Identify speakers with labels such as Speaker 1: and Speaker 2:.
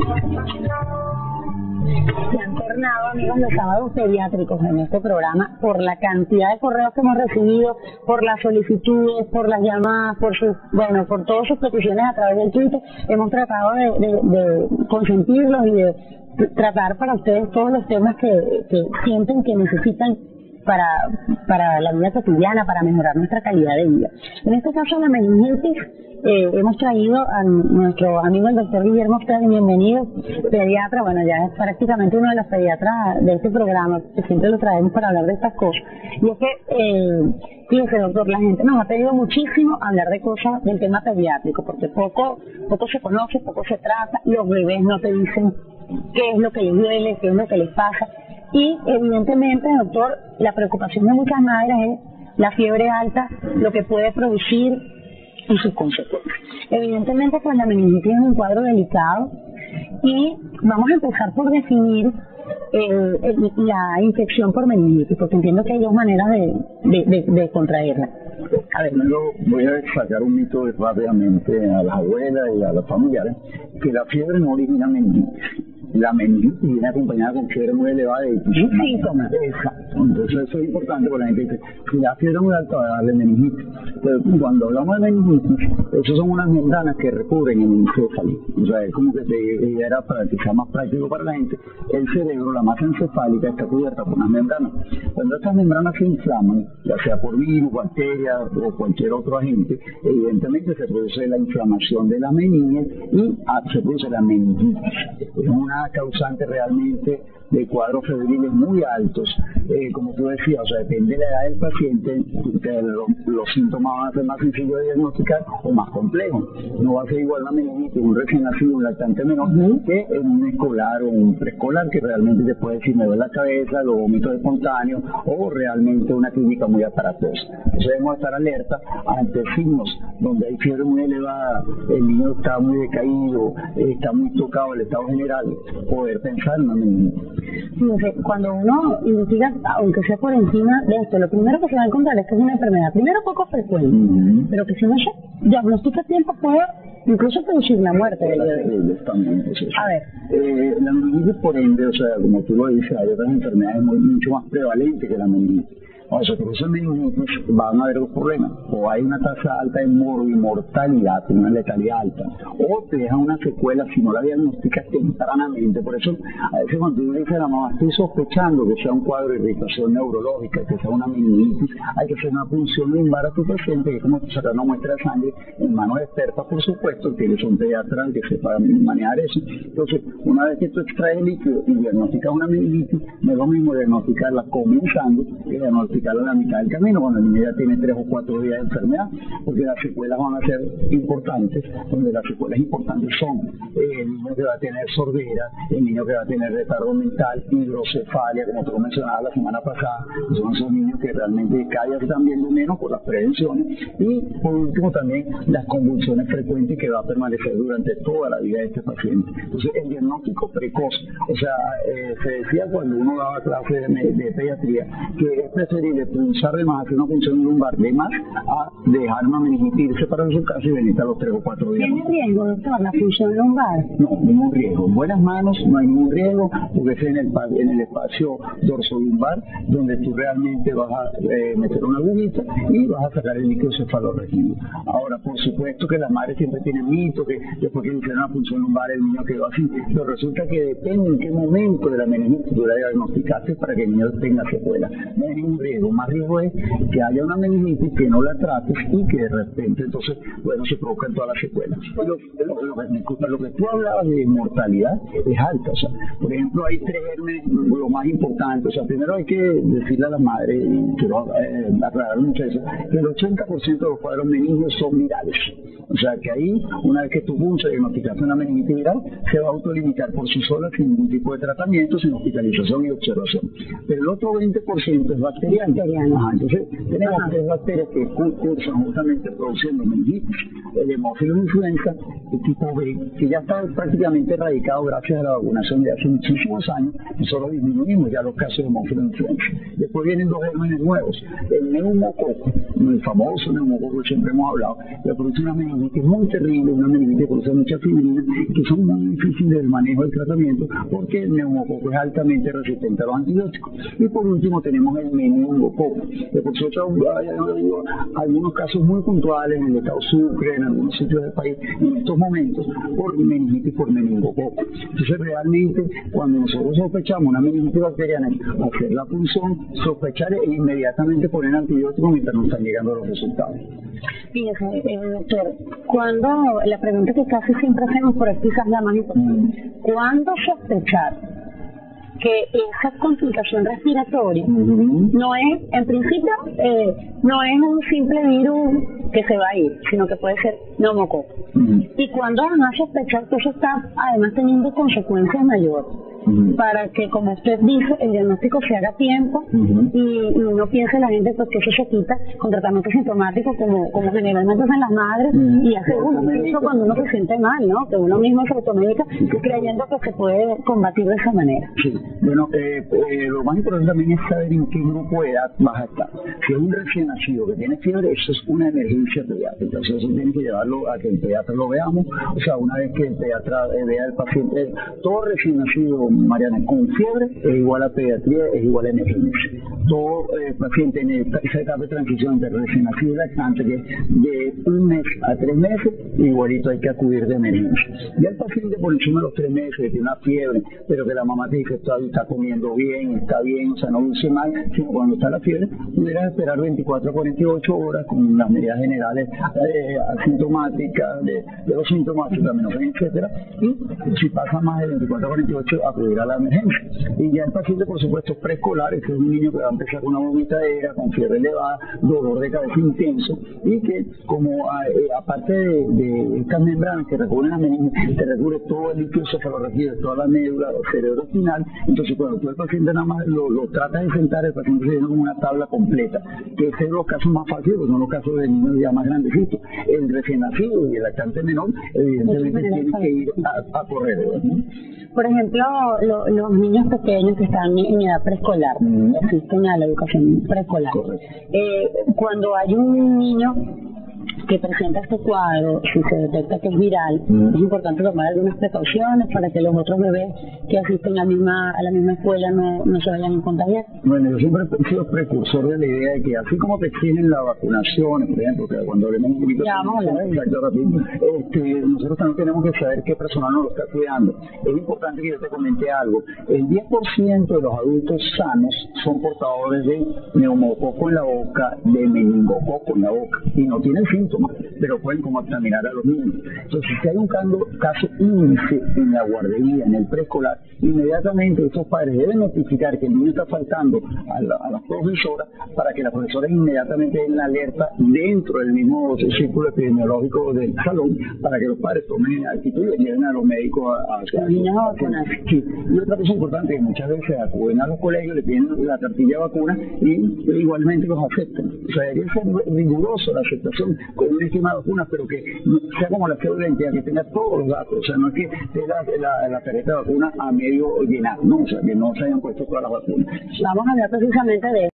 Speaker 1: Se han tornado, amigos, los sábados pediátricos en este programa por la cantidad de correos que hemos recibido, por las solicitudes, por las llamadas, por todas sus peticiones a través del Twitter. Hemos tratado de consentirlos y de tratar para ustedes todos los temas que sienten que necesitan para la vida cotidiana, para mejorar nuestra calidad de vida. En este caso, la meningitis, hemos traído a nuestro amigo el doctor Guillermo Ostell, bienvenido, pediatra, bueno, ya es prácticamente uno de los pediatras de este programa, que siempre lo traemos para hablar de estas cosas. Y es que, fíjese, doctor, la gente nos ha pedido muchísimo hablar de cosas del tema pediátrico, porque poco se conoce, poco se trata, los bebés no te dicen qué es lo que les duele, qué es lo que les pasa. Y evidentemente, doctor, la preocupación de muchas madres es la fiebre alta, lo que puede producir y sus consecuencias. Evidentemente, pues la meningitis es un cuadro delicado y vamos a empezar por definir la infección por meningitis, porque entiendo que hay dos maneras de contraerla.
Speaker 2: A ver, yo voy a sacar un mito rápidamente a las abuelas y a los familiares, que la fiebre no origina meningitis. La meningitis viene acompañada con fiebre muy elevada de síntomas. Exacto. Entonces eso es importante porque la gente dice, si la fiebre es muy alta va a darle meningitis. Pero cuando hablamos de meningitis, esas son unas membranas que recubren el encéfalo. O sea, es como que era para que sea más práctico para la gente. El cerebro, la masa encefálica, está cubierta por unas membranas. Cuando estas membranas se inflaman, ya sea por virus, bacterias o cualquier otro agente, evidentemente se produce la inflamación de la meninge y se produce la meningitis. Es una causante realmente de cuadros febriles muy altos, como tú decías, o sea, depende de la edad del paciente, los síntomas van a ser más sencillos de diagnosticar o más complejos. No va a ser igual la meningitis en un recién nacido, un lactante menor, que en un escolar o un preescolar que realmente te puede decir me duele la cabeza, los vómitos espontáneos o realmente una clínica muy aparatosa. Entonces debemos estar alerta ante signos donde hay fiebre muy elevada, el niño está muy decaído, está muy tocado el estado general, poder pensar en una meningitis.
Speaker 1: Fíjese, cuando uno investiga, aunque sea por encima de esto, lo primero que se va a encontrar es que es una enfermedad, primero poco frecuente, pero que si no se diagnostica a tiempo puede incluso producir la muerte del bebé.
Speaker 2: A ver. La meningitis, por ende, o sea, como tú lo dices, hay otras enfermedades mucho más prevalentes que la meningitis. O sea, por eso en meningitis van a haber dos problemas. O hay una tasa alta de mortalidad, una letalidad alta, o te deja una secuela si no la diagnosticas tempranamente. Por eso, a veces cuando tú le dices a la mamá, estoy sospechando que sea un cuadro de irritación neurológica, que sea una meningitis, hay que hacer una punción lumbar a tu paciente, que es como sacar una muestra de sangre en manos expertas, por supuesto, que son pediatras que sepan manejar eso. Entonces, una vez que tú extraes el líquido y diagnosticas una meningitis, no es lo mismo diagnosticarla comenzando que diagnosticarla a la mitad del camino, cuando el niño ya tiene 3 o 4 días de enfermedad, porque las secuelas van a ser importantes, donde las secuelas importantes son el niño que va a tener sordera, el niño que va a tener retardo mental, hidrocefalia, como tú mencionabas la semana pasada, son esos niños que realmente cada día se están viendo menos por las prevenciones, y por último también las convulsiones frecuentes que va a permanecer durante toda la vida de este paciente. Entonces el diagnóstico precoz, o sea, se decía cuando uno daba clase de pediatría que es preferible punzar de más, hacer una punción lumbar de más, a dejar una meningitis, irse para su casa y venir a los 3 o 4 días.
Speaker 1: ¿Tiene riesgo, doctor, la punción lumbar?
Speaker 2: No, ningún riesgo. En buenas manos no hay ningún riesgo, porque es en el espacio dorsolumbar donde tú realmente vas a meter una agujita y vas a sacar el líquido cefalorraquídeo. Ahora, por supuesto que las madres siempre tienen mito, que después que le hicieron una punción lumbar el niño quedó así, pero resulta que depende en qué momento de la meningitis tú la diagnosticaste para que el niño tenga secuela. No hay ningún riesgo. Más riesgo es que haya una meningitis que no la trates y que de repente entonces, bueno, se provocan todas las secuelas. Lo que tú hablabas de mortalidad es alta. O sea, por ejemplo, hay 3 gérmenes, lo más importante. O sea, primero hay que decirle a las madres, y quiero aclarar mucho eso, que el 80% de los cuadros meningios son virales. O sea, que ahí, una vez que tú punchas y diagnosticaste una meningitis viral, se va a autolimitar por sí sola sin ningún tipo de tratamiento, sin hospitalización y observación. Pero el otro 20% es bacteriano. Entonces, tenemos 3 bacterias que cursan justamente produciendo meningitis. El Haemophilus influenza, el tipo B, que ya está prácticamente prácticamente erradicado gracias a la vacunación de hace muchísimos años. Nosotros disminuimos ya los casos de hemófilos influenza. Después vienen dos gérmenes nuevos, el neumococo, el famoso neumococo que siempre hemos hablado, que produce una meningitis muy terrible, una meningitis que produce mucha fibrina, que son muy difíciles del manejo del tratamiento porque el neumococo es altamente resistente a los antibióticos. Y por último tenemos el meningococo, que por cierto hay algunos casos muy puntuales en el estado Sucre, en algunos sitios del país, en estos momentos, por meningitis por meningococo. Entonces realmente cuando nosotros sospechamos una meningitis bacteriana, hacer la punción, sospechar e inmediatamente poner antibióticos mientras no están llegando los resultados.
Speaker 1: Fíjese, doctor, cuando la pregunta que casi siempre hacemos, por aquí quizás la más importante, ¿cuándo sospechar que esa complicación respiratoria no es, en principio, no es un simple virus que se va a ir, sino que puede ser neumococo? Y cuando además sospechar que eso está además teniendo consecuencias mayores, para que, como usted dice, el diagnóstico se haga a tiempo y no piense la gente pues que eso se quita con tratamiento sintomático como generalmente hacen las madres y hace uno, incluso cuando uno se siente mal, ¿no? Que uno mismo se automedica creyendo que se puede combatir de esa manera.
Speaker 2: Sí, bueno, lo más importante también es saber en qué grupo de edad vas a estar. Si es un recién nacido que tiene fiebre, eso es una emergencia pediátrica, entonces eso tiene que llevarlo a que el pediatra lo veamos, o sea, una vez que el pediatra vea al paciente, todo recién nacido, Mariana, con fiebre es igual a pediatría, es igual a emergencia. Todo paciente en esa etapa de transición de recién nacido y lactante, que es de 1 mes a 3 meses, igualito hay que acudir de emergencia. Ya el paciente por encima de los 3 meses, que tiene una fiebre, pero que la mamá te dice todavía está comiendo bien, está bien, o sea, no luce mal, sino cuando está la fiebre, pudieras esperar 24 a 48 horas con las medidas generales asintomáticas, de los síntomas, acetaminofén, etcétera, y si pasa más de 24 a 48, acudir a la emergencia. Y ya el paciente, por supuesto, preescolar, este es un niño que va a empezar con una vomitadera, con fiebre elevada, dolor de cabeza intenso, y que como aparte de estas membranas que recubren la meninge, te recubre todo el líquido cefalorraquídeo, toda la médula cerebroespinal, entonces cuando tú el paciente nada más lo tratas de sentar, el paciente se viene como una tabla completa, que ese es los casos más fáciles, son los casos de niños ya más grandecitos. El recién nacido y el lactante menor, evidentemente tiene que ir a correr, ¿verdad?
Speaker 1: Por ejemplo, los niños pequeños que están en edad preescolar, asisten a la educación preescolar. Cuando hay un niño que presenta este cuadro, si se detecta que es viral, es importante tomar algunas precauciones para que los otros bebés que asisten a la misma escuela no se vayan a contagiar.
Speaker 2: Bueno, yo siempre he sido precursor de la idea de que así como te exigen la vacunación, por ejemplo, que cuando hablemos un poquito nosotros también tenemos que saber qué personal nos lo está cuidando. Es importante que yo te comente algo. El 10% de los adultos sanos son portadores de neumococo en la boca, de meningococo en la boca, y no tienen síntomas, pero pueden contaminar a los niños. Entonces, si hay un caso índice en la guardería, en el preescolar, inmediatamente estos padres deben notificar que el niño está faltando a las profesoras para que las profesoras inmediatamente den la alerta dentro del mismo círculo epidemiológico del salón para que los padres tomen actitud y lleven a los médicos a
Speaker 1: vacunar.
Speaker 2: Sí. Y otra cosa importante, que muchas veces acuden a los colegios, le piden la cartilla de vacuna y igualmente los aceptan. O sea, debería ser riguroso la aceptación con un esquema de vacunas, pero que sea como la cédula de identidad, que tenga todos los datos. O sea, no es que te la tarjeta de vacuna a medio llenar, ¿no? O sea, que no se hayan puesto todas las vacunas.
Speaker 1: Vamos a hablar precisamente de